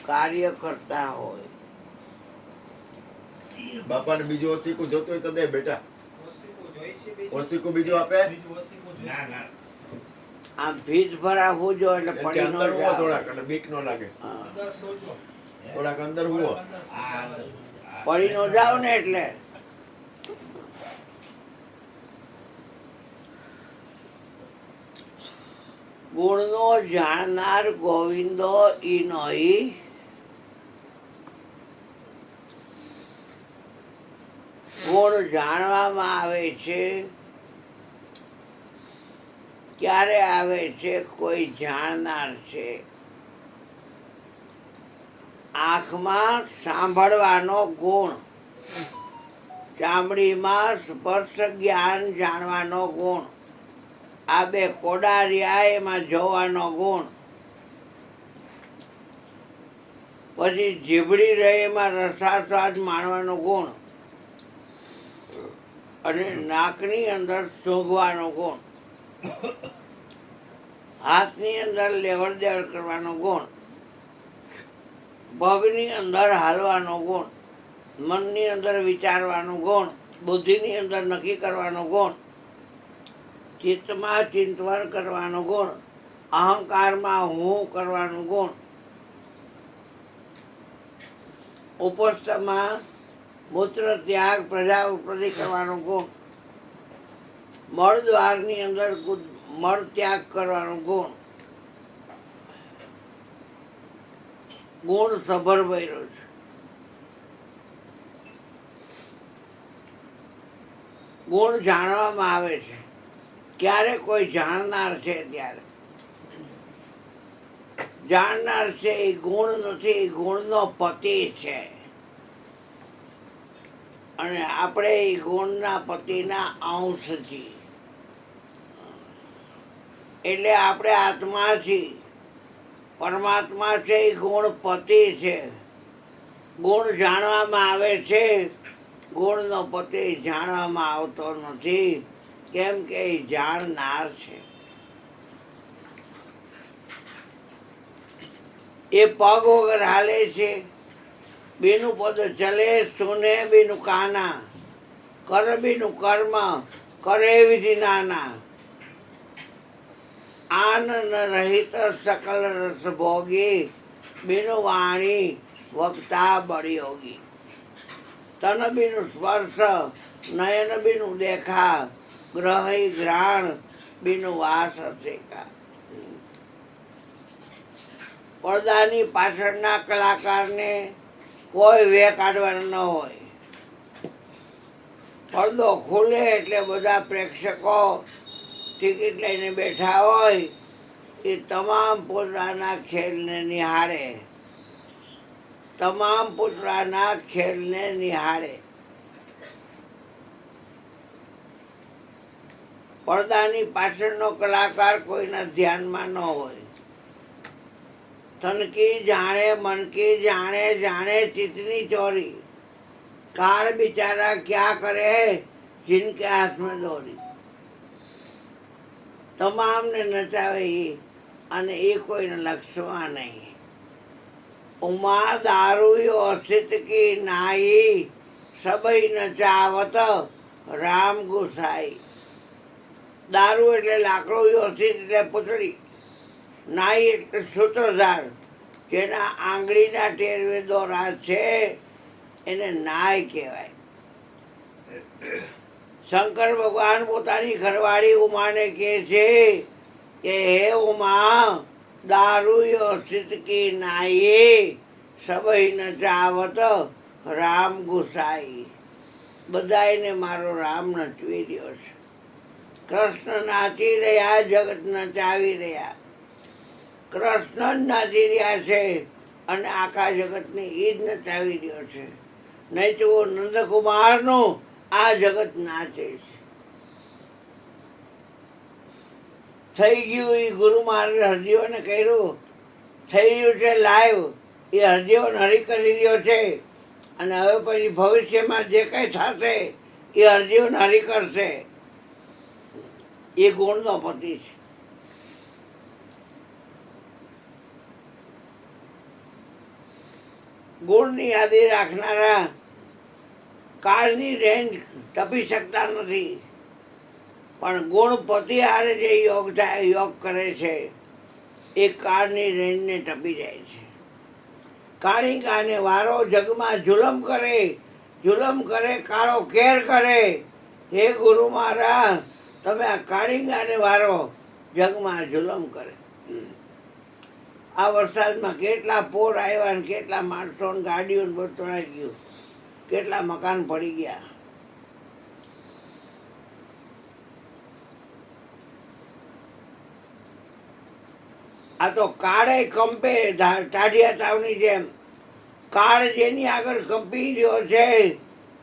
કાર્ય કરતા હોય. બાપાને બીજું ઓસીકું જોતું હોય તો દે બેટા. ઓસીકું બીજું આપે. આમ ફીસ ભરાવવું જો એટલે એટલે પડી અંદર ન હુઓ જાવ. થોડાક એટલે બીક ન લાગે. થોડાક અંદર હુઓ. પડી ન જાવ ને એટલે ગુણનો જાણનાર ગોવિંદો ઈ નહીં, ગુણ જાણવામાં આવે છે ક્યારે આવે છે? કોઈ જાણનાર છે. આંખમાં સાંભળવાનો ગુણ, ચામડીમાં સ્પર્શ જ્ઞાન જાણવાનો ગુણ, આ બે કોડારિયા એમાં જોવાનો ગુણ, પછી જીભડી રહે એમાં રસાસ્વાદ માણવાનો ગુણ, અને નાકની અંદર સૂંઘવાનો ગુણ, હાથની અંદર લેવડ દેવડ કરવાનો ગુણ, પગની અંદર હાલવાનો ગુણ, મનની અંદર વિચારવાનો ગુણ, બુદ્ધિની અંદર નક્કી કરવાનો ગુણ, ચિત્તમાં ચિંતવન કરવાનો ગુણ, અહંકારમાં હું કરવાનો ગુણ, ઉપસ્થમાં મૂત્ર ત્યાગ પ્રજા ઉત્પત્તિ કરવાનો ગુણ, મળ દ્વારની અંદર મળ ત્યાગ કરવાનો ગુણ, ગુણ સભર ભર્યો છે. ગુણ જાણવામાં આવે છે ક્યારે? કોઈ જાણનાર છે ત્યારે. જાણનાર છે એ ગુણ નથી, એ ગુણનો પતિ છે. અને આપણે એ ગુણના પતિના અંશ છીએ. એટલે આપણે આત્મા છીએ, પરમાત્મા છે એ ગુણ પતિ છે. ગુણ જાણવામાં આવે છે, ગુણનો પતિ જાણવામાં આવતો નથી, કેમ કે એ જાણનાર છે. એ પગ વગર હાલે છે, બીનું પદ ચલે, સુને બીનું કાના, કર બીનું કર્મ, કરે વિધિ નાના, આનંદ રહિત સકલ રસ ભોગી, બીનું વાણી વક્તા બળી હોગી, તન બીનું સ્પર્શ, નયન બીનું દેખા, ગ્રહી ઘ્રાણ બીનું વાસ શેખા. પડદાની પાછળના કલાકારને કોઈ વે કાઢવાનો ન હોય. પડદો ખુલે એટલે બધા પ્રેક્ષકો ટિકિટ લઈને બેઠા હોય, એ તમામ પૂતળાના ખેલને નિહાળે, તમામ પૂતળાના ખેલને નિહાળે. પડદાની પાછળનો કલાકાર કોઈના ધ્યાનમાં ન હોય. તનકી જાણે મનકી જાણે, જાણે ચિત્તની ચોરી, કાળ બિચારા ક્યાં કરે જિનકે હાથ મેં દોરી. તમામને નચાવે અને એ કોઈને લક્ષમાં નહીં. ઉમા દારૂ અસ્થિત કી નાઈ, સબઈ નચાવત રામ ગુસાઈ. દારૂ એટલે લાકડું, અસ્થિત એટલે પૂતળી, નાઈ એટલે સૂત્રધાર, જેના આંગળીના ટેરવે દોરા છે એને નાય કહેવાય. શંકર ભગવાન પોતાની ઘરવાળી ઉમાને કહે છે કે હે ઉમા, દારૂ સ્થિત કી નાઈ, સબઈ નચાવત રામ ગુસાઈ. બધાને મારો રામ નચવી રહ્યો છે. કૃષ્ણ નાચી રહ્યા, જગત નચાવી રહ્યા. કૃષ્ણ જ નાચી રહ્યા છે અને આખા જગતને એ જ નચાવી રહ્યો છે. નહીં તો નંદકુમારનું આ જગત નાચે છે. થઈ ગયું એ ગુરુ મહારાજ હરજીવને કર્યું, થઈ રહ્યું છે લાઈવ, એ હરજીવન હરી કરી રહ્યો છે. અને હવે પછી ભવિષ્યમાં જે કંઈ થશે એ હરજીવન હરી કરશે. એ ગુણનો પતિ છે. ગુણની યાદી રાખનારા કાળની રેન્જ ટપી શકતા નથી, પણ ગુણપતિ હારે જે યોગ કરે છે એ કાળની રેન્જને ટપી જાય છે. કાળિંગાને વારો જગમાં જુલમ કરે કાળો કેર કરે. હે ગુરુ મહારાજ, તમે આ કાળિંગાને વારો જગમાં જુલમ કરે. આ વરસાદમાં કેટલા પૂર આવ્યા ને કેટલા માણસો ને ગાડીઓ ને બધું તણાઈ ગયું, કેટલા મકાન પડી ગયા. આ તો કાળે કંપે ટાઢિયા તાવની જેમ કાળ જેની આગળ કંપી રહ્યો છે,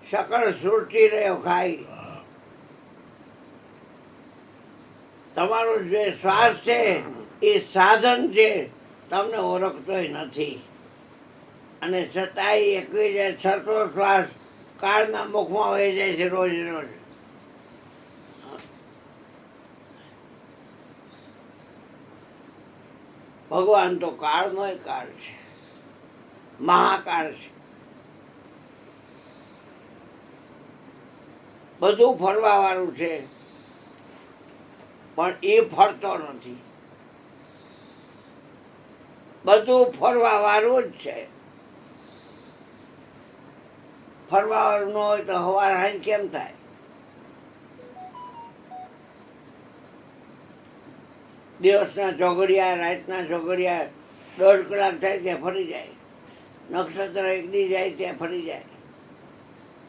સકળ સૃષ્ટિ રહ્યો ખાઈ. તમારો જે શ્વાસ છે એ સાધન છે, તમને ઓળખતોય નથી, અને છતાંય 21,600 શ્વાસ કાળના મુખમાં વહી જાય છે રોજ રોજ. ભગવાન તો કાળમય કાળ છે, મહાકાળ છે. બધું ફરવા વાળું છે, પણ એ ફરતો નથી. બધું ફરવા વાળું જ છે. ફરવા વાળું ન હોય તો હવાર હાઈ કેમ થાય? દિવસના ચોઘડિયા, રાતના ચોઘડિયા 1.5 કલાક થાય ત્યાં ફરી જાય. નક્ષત્ર એક દી જાય ત્યાં ફરી જાય.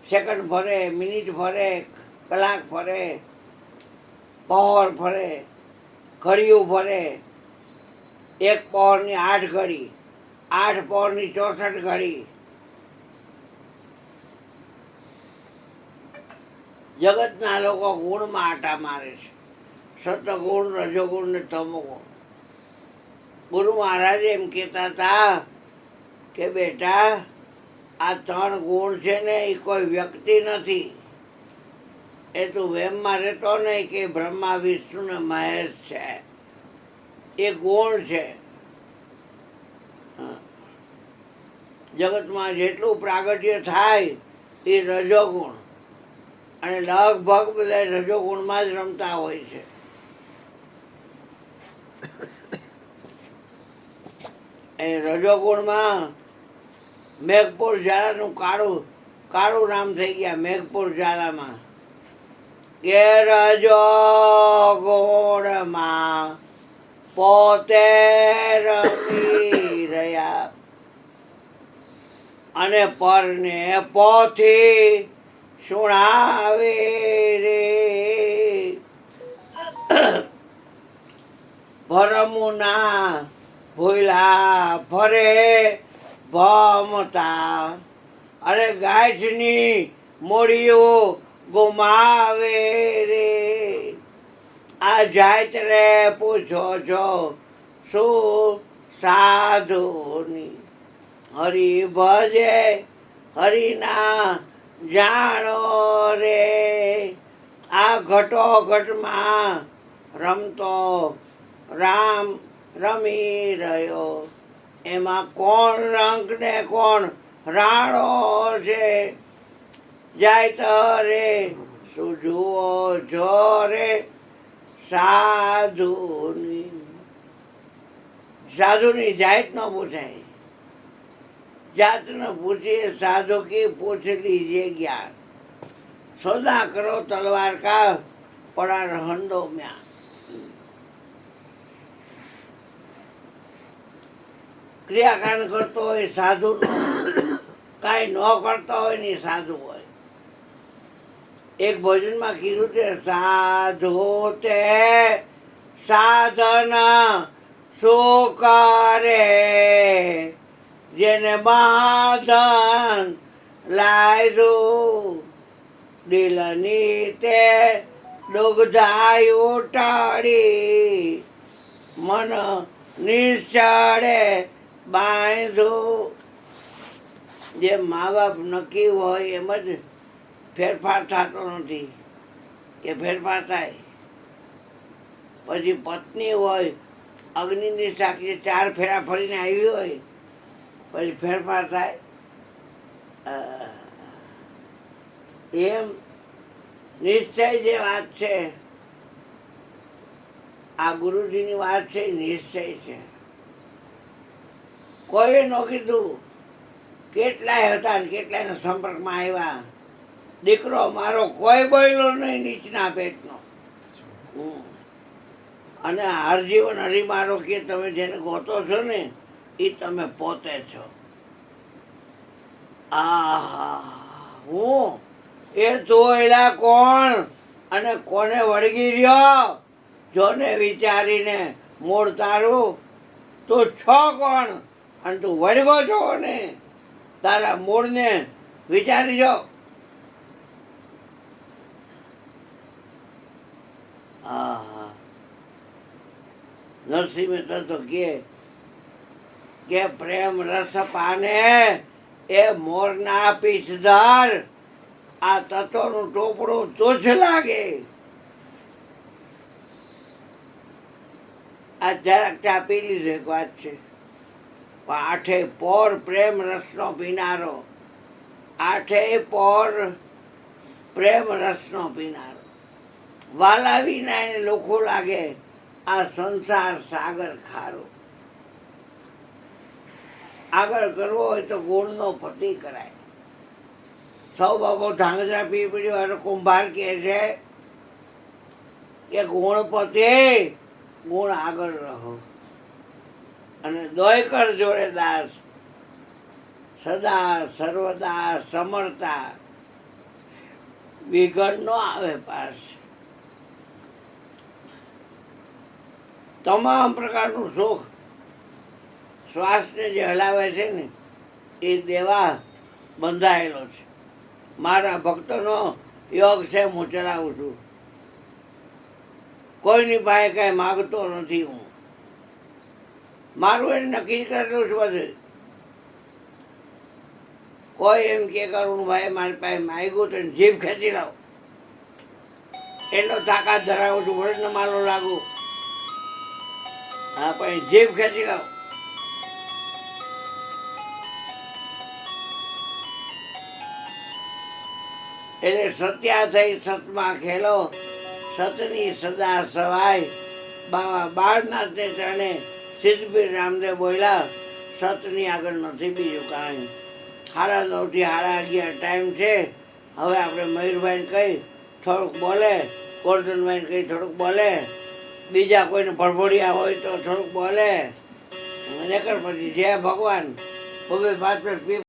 સેકન્ડ ફરે, મિનિટ ફરે, કલાક ફરે, પહોર ફરે, ઘડિયું ફરે. એક પહોરની 8 ઘડી, 8 પહોરની 64 ઘડી. જગતના લોકો ગુણમાં આટા મારે છે, સતગુણ, રજોગુણ ને તમોગુણ. ગુરુ મહારાજ એમ કહેતા હતા કે બેટા, આ 3 ગુણ છે ને એ કોઈ વ્યક્તિ નથી. એ તું વેમમાં રહેતો નહીં કે બ્રહ્મા, વિષ્ણુ ને મહેશ છે. એ ગુણ છે. જગતમાં જેટલું પ્રાગટ્ય થાય એ રજોગુણ, અને લગભગ બધા રજોગુણમાં જ રમતા હોય છે. એ રજોગુણમાં મેઘપુર જ્વાલાનું કાળું નામ થઈ ગયા. મેઘપુર જ્વાલામાં કે રજોગુણમાં પોતે રમી રહ્યા, અને પરને પોથી સુણાવે રે. ભરમુના ભૂલા ફરે ભમતા, અરે ગાંઠની મોડીઓ ગુમાવે રે. આ જાત રે પૂછો છો શું સાધુની? હરિ ભજે હરિના જાણો રે. આ ઘટોઘટમાં રમતો રામ રમી રહ્યો, એમાં કોણ રંગ ને કોણ રાણો છે? જાય રે શું જુઓ છો રે સાધુની જાત ન પૂછાય. જાત ન પૂછીએ સાધુ કી પૂછ લીजिए જ્ઞાન. સોદા કરો તલવાર કા પડા રહંડો મ્યા. ક્રિયાકાંડ કરતો હોય સાધુ, કાંઈ ન કરતો હોય ને સાધુ હોય. એક ભોજનમાં કીધું છે, સાધુ તે સાધન શું કરે, જેને બાંધન લાયરું, દિલની તે દુગ્ધાય ઉટાડી, મન નિશ્ચળે બાંધું. જે મા બાપ નક્કી હોય એમ જ ફેરફાર થતો નથી, કે ફેરફાર થાય. પછી પત્ની હોય, અગ્નિની સાક્ષી 4 ફેરા ફરીને આવી હોય, પછી ફેરફાર થાય. એમ નિશ્ચય જે વાત છે, આ ગુરુજીની વાત છે, નિશ્ચય છે. કોઈએ ન કીધું, કેટલાય હતા ને કેટલાયના સંપર્કમાં આવ્યા. દીકરો મારો કોઈ બોલ્યો નહીં નીચના પેટનો. અને હરજીવન હરિમારો કે તમે જેને ગોતો છો ને એ તમે પોતે છો. હું એ જોયેલા કોણ અને કોને વળગી રહ્યો, જોને વિચારીને મૂળ તારું તું છો કોણ અને તું વળગો છો ને તારા મૂળને વિચારીજો. નરસિંહ મહેતા તો કે પ્રેમ રસ પાને એ મોરના પીછધાર, આ તત્વનું ટોપડું તુચ્છ લાગે. આ જરાક ચા પી લીધું એક વાત છે, પણ આઠે પોર પ્રેમ રસનો પીનારો, આઠે પોર પ્રેમ રસનો પીનારો. વાલા વિના એને લોકો લાગે આ સંસાર સાગર ખારો. આગળ કરવો હોય તો ગુણનો પતિ કરાય. સૌ બાબો ધાંગધ્રા પી પડ્યો અને કુંભાર કહે છે કે ગુણપતિ ગુણ આગળ રહો. અને દોયકર જોડે દાસ સદા સર્વદા સમરતા, વિઘન નો આવે પાસ. તમામ પ્રકારનું સુખ શ્વાસને જે હલાવે છે ને એ દેવા બંધાયેલો છે. મારા ભક્તોનો યોગ છે, હું ચલાવું છું. કોઈની પાસે કાંઈ માગતો નથી હું. મારું એને નક્કી કરેલું છે બધું. કોઈ એમ કે કરું ભાઈ મારી પાસે માગ્યું તો જીભ ખેંચી લાવ, એટલો તાકાત ધરાવું છું. ભલે માલો લાગુ, હા પણ જીભ ખેંચી લાવ. એટલે સત્યા થઈ સતમાં ખેલો, સતની સદા સવાય. બાળનાથને ચરણે સિદ્ધપીર રામદેવ બોલ્યા, સતની આગળ નથી બીજું કાંઈ. 9:30 થી 11:30 ટાઈમ છે. હવે આપણે મયુરભાઈને કહી થોડુંક બોલે, ગોરધનભાઈને કહી થોડુંક બોલે, બીજા કોઈને ભડભડિયા હોય તો થોડુંક બોલે. નકર પછી જય ભગવાન. 2-5 પીપ